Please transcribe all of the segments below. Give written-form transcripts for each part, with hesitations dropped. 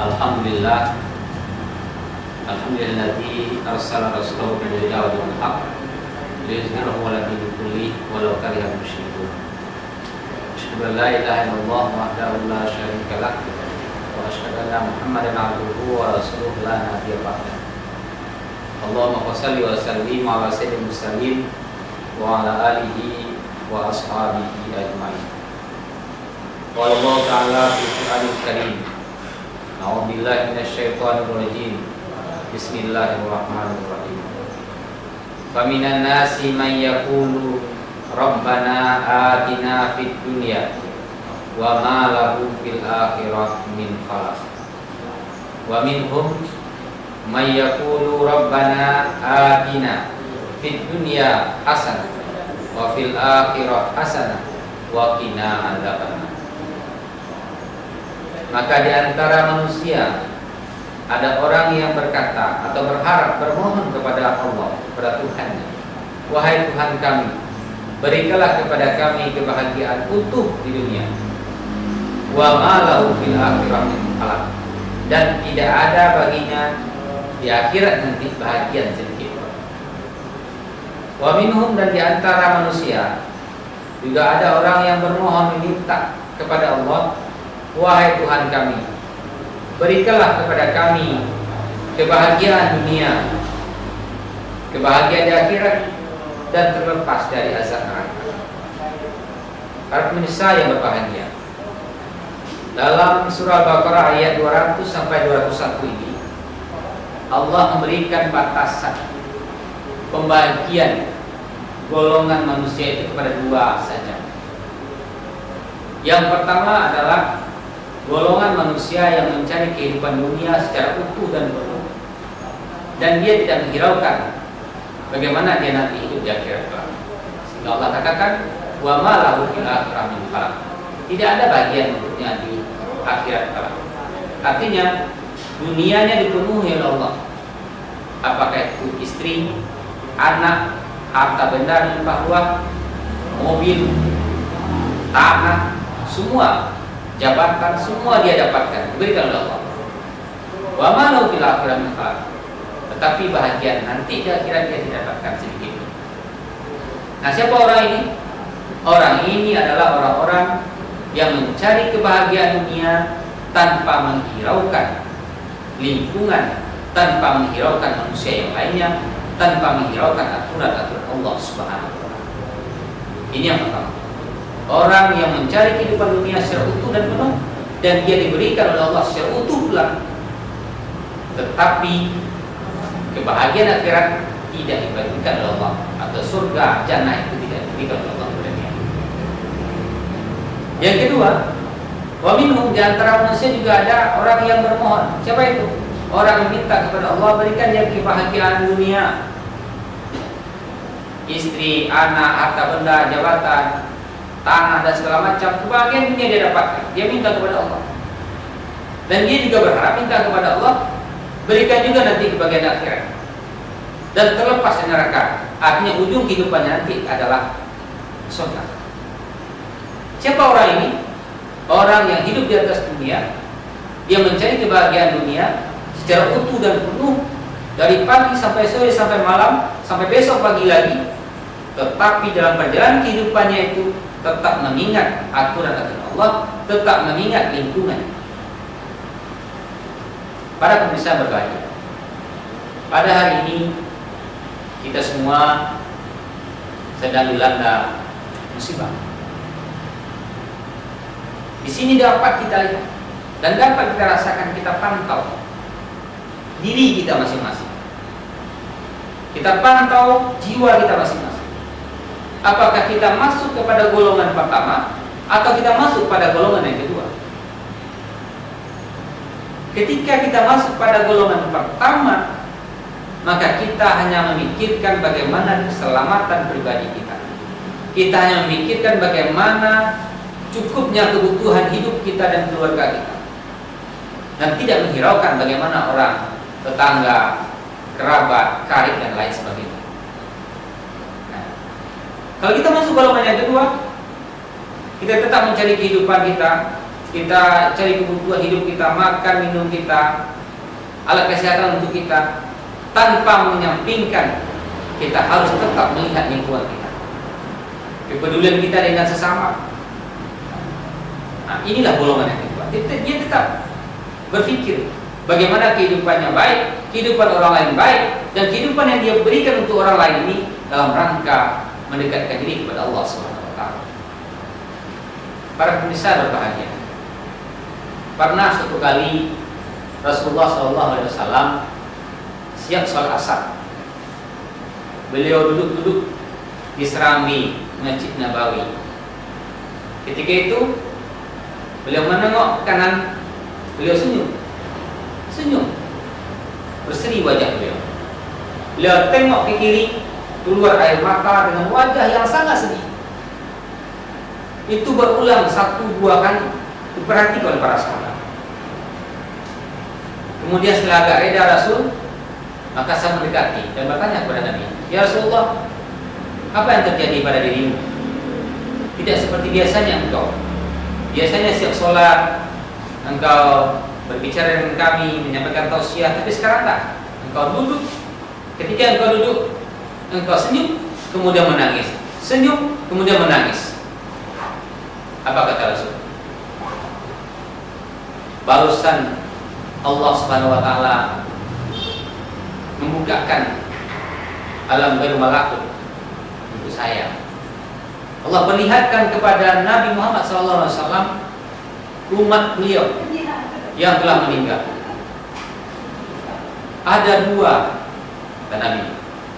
Alhamdulillah, alhamdulilladzi arsala rasulahu bil huda wa dinil haqq liyuzhirahu 'ala dini kulli walau karihal musyrikun. Asyhadu an la ilaha illallah wahdahu la syarika lah wa asyhadu anna Muhammadan 'abduhu wa rasuluhu la nabiyya ba'dah. Allahumma shalli wa sallim 'ala sayyidil mursalin wa 'ala alihi wa ashabihi ajma'in. Qala Allah ta'ala fil Qur'anil Karim. A'udzubillahi minasyaitonir rajim. Bismillahirrahmanirrahim. Faminan nasi man yaqulu Rabbana atina fid dunya wa ma lahu fil akhirati min khalaq. Wa minhum man yaqulu Rabbana atina fid dunya hasanah wa fil akhirati hasanah wa qina adzabannar. Maka di antara manusia ada orang yang berkata atau berharap, bermohon kepada Allah, kepada Tuhannya, wahai Tuhan kami, berikanlah kepada kami kebahagiaan utuh di dunia, wa ma lahu fil akhirati min khalaq, dan tidak ada baginya di akhirat nanti bahagia sedikit. Wa minhum, dan di antara manusia juga ada orang yang bermohon, meminta kepada Allah, wahai Tuhan kami, berikanlah kepada kami kebahagiaan dunia, kebahagiaan di akhirat, dan terlepas dari azab neraka. Para pemirsa yang berbahagia, dalam surah Al-Baqarah ayat 200 sampai 201 ini Allah memberikan batasan pembagian golongan manusia itu kepada dua saja. Yang pertama adalah golongan manusia yang mencari kehidupan dunia secara utuh dan penuh, dan dia tidak menghiraukan bagaimana dia nanti hidup di akhirat kelak. Sehingga Allah katakan, wa ma lahu fil akhirati min khalaq, tidak ada bagian untuknya di akhirat kelak. Artinya dunianya dipenuhi oleh Allah, apakah itu istri, anak, harta benda melimpah ruah, mobil, tanah, semua, jabatan, semua dia dapatkan, diberikan oleh Allah. Wa ma lahu fil akhirati min khalaq, tetapi bahagia nanti di akhirat dia tidak dapatkan sedikit. Nah, siapa orang ini? Orang ini adalah orang-orang yang mencari kebahagiaan dunia tanpa menghiraukan lingkungan, tanpa menghiraukan manusia yang lainnya, tanpa menghiraukan aturan-aturan Allah Subhanahu wa taala. Ini yang pertama. Orang yang mencari kehidupan dunia secara utuh dan penuh, dan dia diberikan oleh Allah secara utuh pula, tetapi kebahagiaan akhirat tidak dibagikan oleh Allah, atau surga jannah itu tidak diberikan oleh Allah kepada dia. Yang kedua, wa minhum, di antara manusia juga ada orang yang bermohon. Siapa itu? Orang yang minta kepada Allah, berikan dia kebahagiaan dunia, istri, anak, harta benda, jabatan, tanah, dan segala macam kebahagiaan dunia dia dapatkan. Dia minta kepada Allah, dan dia juga berharap minta kepada Allah, berikan juga nanti kebahagiaan akhirat dan terlepas dari neraka. Artinya ujung kehidupannya nanti adalah surga. Siapa orang ini? Orang yang hidup di atas dunia, dia mencari kebahagiaan dunia secara utuh dan penuh, dari pagi sampai sore, sampai malam, sampai besok pagi lagi, tetapi dalam perjalanan kehidupannya itu tetap mengingat aturan-aturan Allah, tetap mengingat lingkungan. Para pemirsa berbahagia, pada hari ini kita semua sedang dilanda musibah. Di sini dapat kita lihat dan dapat kita rasakan, kita pantau diri kita masing-masing. Kita pantau jiwa kita masing-masing. Apakah kita masuk kepada golongan pertama atau kita masuk pada golongan yang kedua? Ketika kita masuk pada golongan pertama, maka kita hanya memikirkan bagaimana keselamatan pribadi kita. Kita hanya memikirkan bagaimana cukupnya kebutuhan hidup kita dan keluarga kita, dan tidak menghiraukan bagaimana orang, tetangga, kerabat, karib, dan lain sebagainya. Nah, kalau kita masuk golongan yang kedua, kita tetap mencari kehidupan kita, kita cari kebutuhan hidup kita, makan, minum kita, alat kesehatan untuk kita, tanpa menyampingkan kita harus tetap melihat lingkungan kita, kepedulian kita dengan sesama. Nah, inilah golongan yang kedua. Dia tetap berpikir bagaimana kehidupannya baik, kehidupan orang lain baik, dan kehidupan yang dia berikan untuk orang lain ini dalam rangka mendekatkan diri kepada Allah SWT. Para pemirsa berbahagia, pernah suatu kali Rasulullah SAW siap sholat asar. Beliau duduk-duduk di serambi Masjid Nabawi. Ketika itu beliau menengok ke kanan, beliau senyum, berseri wajah beliau. Beliau tengok ke kiri, keluar air mata dengan wajah yang sangat sedih. Itu berulang 1-2 kali, diperhatikan oleh para sahabat. Kemudian setelah agak reda Rasul, maka saya mendekati dan bertanya kepada Nabi, "Ya Rasulullah, apa yang terjadi pada dirimu? Tidak seperti biasanya engkau. Biasanya setiap sholat engkau berbicara dengan kami, menyampaikan tausiah, tapi sekarang tak. Engkau duduk, ketika engkau duduk, engkau senyum, kemudian menangis. Senyum, kemudian menangis." Apa kata Rasul? Barusan Allah Subhanahu wa taala membukakan alam baru malakut untuk saya. Allah perlihatkan kepada Nabi Muhammad SAW umat beliau yang telah meninggal. Ada 2, kata Nabi.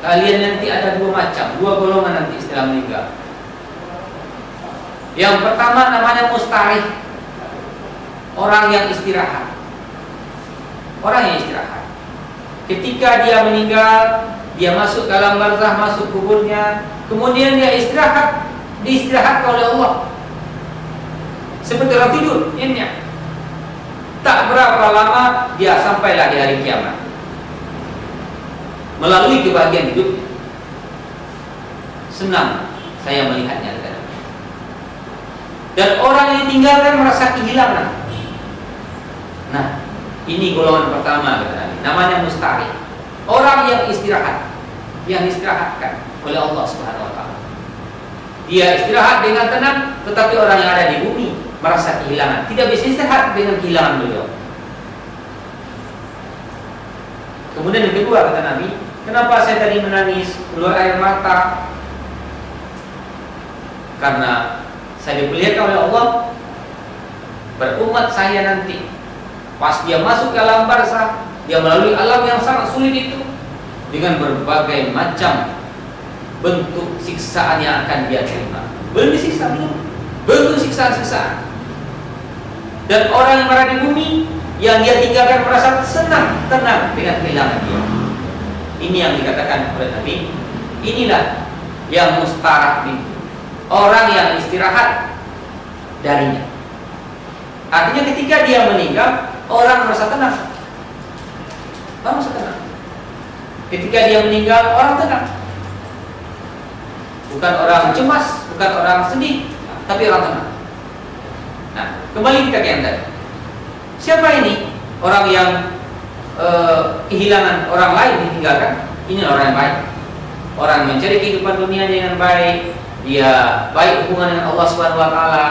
Kalian nanti ada 2 macam, 2 golongan nanti setelah meninggal. Yang pertama namanya mustarih, orang yang istirahat. Orang yang istirahat. Ketika dia meninggal, dia masuk ke alam barzah, masuk kuburnya, kemudian dia istirahat, diistirahatkan oleh Allah. Seperti orang tidur, nyenyak. Tak berapa lama dia sampailah di hari kiamat, melalui kebahagiaan hidup. Senang saya melihatnya. Dan orang yang ditinggalkan merasa kehilangan. Nah, ini golongan pertama, kata Nabi. Namanya mustarih, orang yang istirahat, yang istirahatkan oleh Allah Subhanahu wa taala. Dia istirahat dengan tenang, tetapi orang yang ada di bumi merasa kehilangan, tidak bisa istirahat dengan kehilangan beliau. Kemudian yang kedua, kata Nabi, kenapa saya tadi menangis, keluar air mata? Karena saya diperlihatkan oleh Allah berumat saya nanti, pas dia masuk ke alam barzah, dia melalui alam yang sangat sulit itu dengan berbagai macam bentuk siksaan yang akan dia terima. Belum disiksa, belum bentuk siksaan-siksaan. Dan orang yang berada di bumi yang dia tinggalkan merasa senang, tenang dengan kehilangan dia. Ini yang dikatakan oleh Nabi, inilah yang mustarah itu, orang yang istirahat darinya. Artinya ketika dia meninggal, orang merasa tenang. Orang merasa tenang. Ketika dia meninggal, orang tenang. Bukan orang cemas, bukan orang sedih, tapi orang tenang. Nah, kembali kita ke yang tadi. Siapa ini? Orang yang kehilangan orang lain, ditinggalkan. Ini orang yang baik. Orang mencari kehidupan dunia dengan baik. Dia baik hubungan dengan Allah Subhanahu wa taala,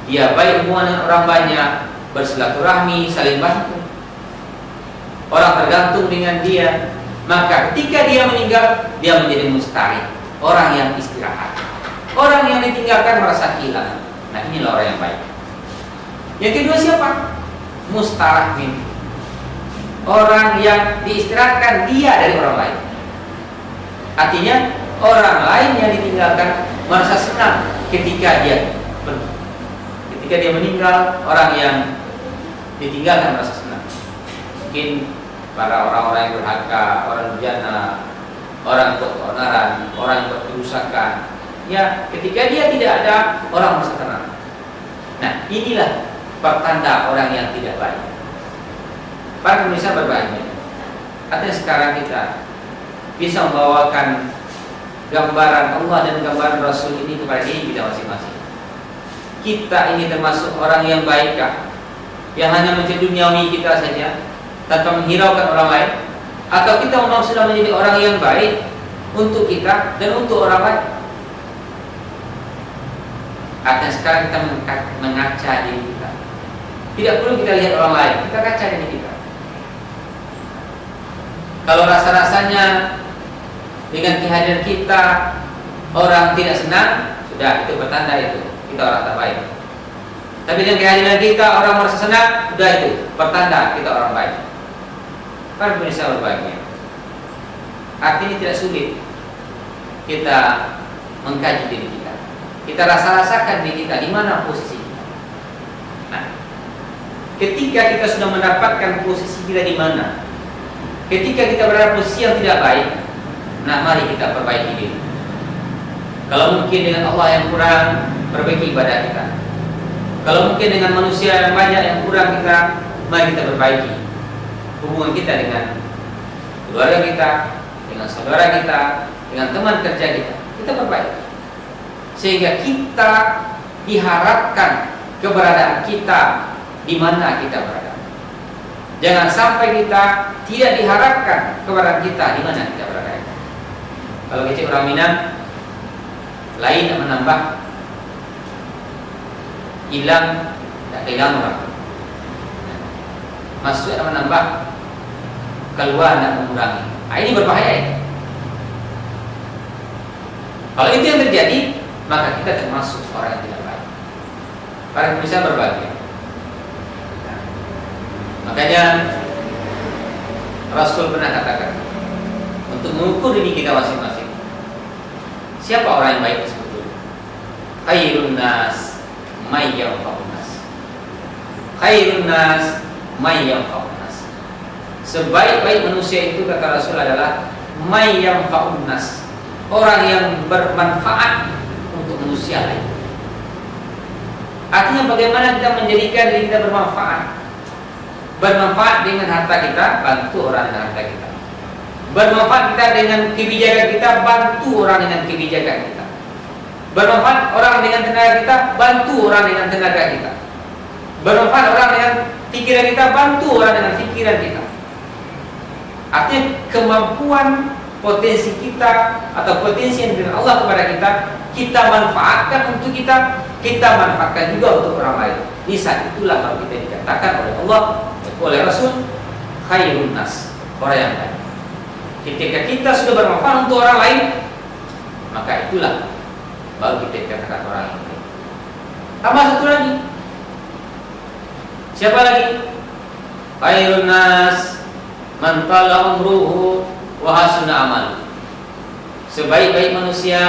dia baik hubungan dengan orang banyak, bersilaturahmi, saling bantu. Orang tergantung dengan dia. Maka ketika dia meninggal, dia menjadi mustarih, orang yang istirahat. Orang yang ditinggalkan merasa kehilangan. Nah, inilah orang yang baik. Yang kedua siapa? Mustarahmin, orang yang diistirahatkan dia dari orang lain. Artinya orang lain yang ditinggalkan merasa senang ketika dia meninggal. Orang yang ditinggalkan merasa senang. Mungkin para orang-orang yang berharga, orang bejana, orang yang buat keonaran, orang yang buat kerusakan, ya ketika dia tidak ada, orang merasa tenang. Nah, inilah pertanda orang yang tidak baik. Para pemirsa berbahagia, artinya sekarang kita bisa membawakan gambaran Allah dan gambaran Rasul ini kepada diri kita masing-masing. kita ini termasuk orang yang baikkah, yang hanya mencari duniawi kita saja tanpa menghiraukan orang lain, atau kita memang sudah menjadi orang yang baik untuk kita dan untuk orang lain? Artinya sekarang kita mengaca diri kita. Tidak perlu kita lihat orang lain, kita kaca diri kita. Kalau rasa-rasanya dengan kehadiran kita orang tidak senang, sudah itu pertanda itu kita orang tak baik. Tapi dengan kehadiran kita orang merasa senang, sudah itu pertanda kita orang baik. Para pemirsa berbahagia, artinya tidak sulit kita mengkaji diri kita. Kita rasa-rasakan diri kita di mana posisi kita. Nah, ketika kita sudah mendapatkan posisi kita di mana, ketika kita berada posisi yang tidak baik, nah mari kita perbaiki diri. Kalau mungkin dengan Allah yang kurang, perbaiki ibadah kita. Kalau mungkin dengan manusia yang banyak yang kurang kita, mari kita perbaiki hubungan kita dengan keluarga kita, dengan saudara kita, dengan teman kerja kita perbaiki. Sehingga kita diharapkan keberadaan kita di mana kita berada. Jangan sampai kita tidak diharapkan keberadaan kita di mana kita berada. Kalau kecil orang Minang, lain tak menambah, hilang tak hilang orang. Masuk tak menambah, keluar tak mengurangi. Nah, ini berbahaya ya. Kalau itu yang terjadi, maka kita termasuk orang yang tidak baik. Para bisa berbahagia. Nah, makanya Rasul pernah katakan untuk mengukur diri kita masing-masing, siapa orang yang baik sebetulnya? Khairun nas may yanfa'un nas. Khairun nas may yanfa'un nas. Sebaik-baik manusia itu kata Rasul adalah may yanfa'un nas, orang yang bermanfaat untuk manusia lain. Artinya bagaimana kita menjadikan diri kita bermanfaat. Bermanfaat dengan harta kita, bantu orang dengan harta kita. Bermanfaat kita dengan kebijakan kita, bantu orang dengan kebijakan kita. Bermanfaat orang dengan tenaga kita, bantu orang dengan tenaga kita. Bermanfaat orang dengan pikiran kita, bantu orang dengan pikiran kita. Artinya kemampuan potensi kita atau potensi yang diberikan Allah kepada kita manfaatkan untuk kita manfaatkan juga untuk orang lain. Di saat itulah kalau kita dikatakan oleh Allah, oleh Rasul, khairun nas, orang yang baik. Ketika kita sudah bermanfaat untuk orang lain, maka itulah baru kita dikatakan orang yang baik. Tambah satu lagi, siapa lagi? Khairun nas man tala umruhu wa hasuna amal. Sebaik-baik manusia,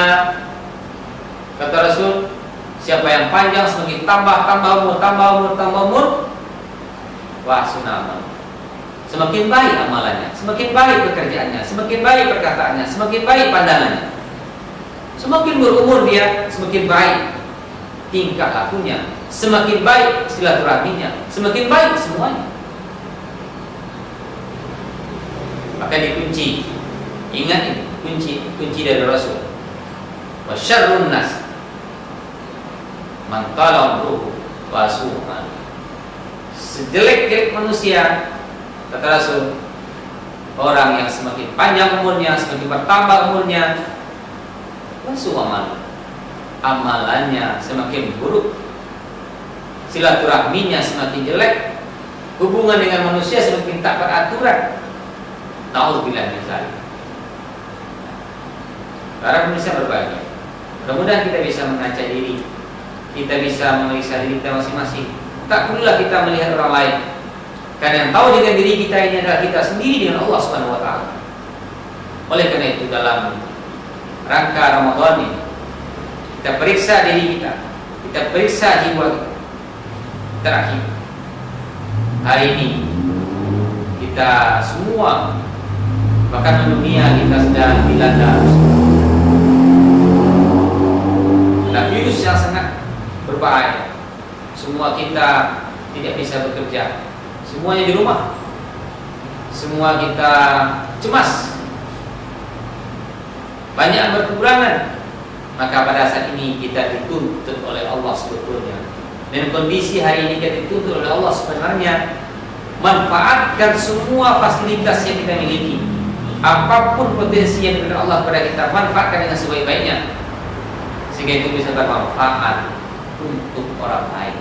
kata Rasul, siapa yang panjang semakin tambah umur, wa hasuna amal. Semakin baik amalannya, semakin baik pekerjaannya, semakin baik perkataannya, semakin baik pandangannya. Semakin berumur dia, semakin baik tingkah lakunya, semakin baik silaturahminya, semakin baik semuanya. Maka dikunci, ingat ini kunci dari Rasul. Wa syarrun nas man tala umruhu wa su'a. Sejelek-jelek manusia, kata Rasul, orang yang semakin panjang umurnya, semakin bertambah umurnya, wa su'a, amalannya semakin buruk, silaturahminya semakin jelek, hubungan dengan manusia semakin tak beraturan. Na'udzubillah min dzalik. Para pemirsa berbahagia, mudah-mudahan kita bisa mengaca diri, kita bisa memeriksa diri kita masing-masing. Tak perlulah kita melihat orang lain, karena yang tahu dengan diri kita ini adalah kita sendiri dengan Allah Subhanahu wa taala. Oleh karena itu dalam rangka Ramadan ini, kita periksa diri kita periksa jiwa kita. Terakhir, hari ini kita semua, bahkan dunia kita sedang dilanda virus yang sangat berbahaya. Semua kita tidak bisa bekerja, semuanya di rumah. Semua kita cemas, banyak yang berkekurangan, Maka pada saat ini kita dituntut oleh Allah sebetulnya. Dan kondisi hari ini kita dituntut oleh Allah sebenarnya manfaatkan semua fasilitas yang kita miliki. Apapun potensi yang diberikan Allah kepada kita, manfaatkan dengan sebaik-baiknya, sehingga itu bisa bermanfaat untuk orang lain,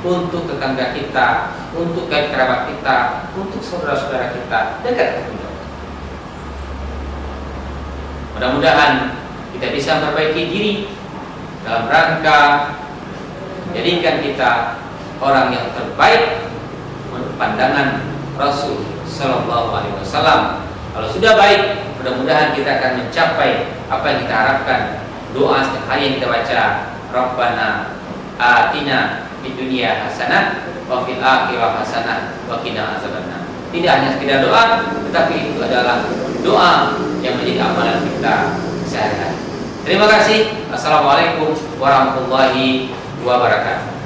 untuk tetangga kita, untuk kerabat kita, untuk saudara-saudara kita dekat kita. Mudah-mudahan kita bisa memperbaiki diri dalam rangka menjadikan kita orang yang terbaik menurut pandangan Rasul Sallallahu Alaihi Wasallam. Kalau sudah baik, mudah-mudahan kita akan mencapai apa yang kita harapkan. Doa setiap hari yang kita baca, Rabbana atina fid dunya hasanah wa fil akhirati hasanah wa qina azabannar. Tidak hanya sekedar doa, tetapi itu adalah doa yang menjadi amalan kita sehari-hari. Terima kasih. Assalamualaikum warahmatullahi wabarakatuh.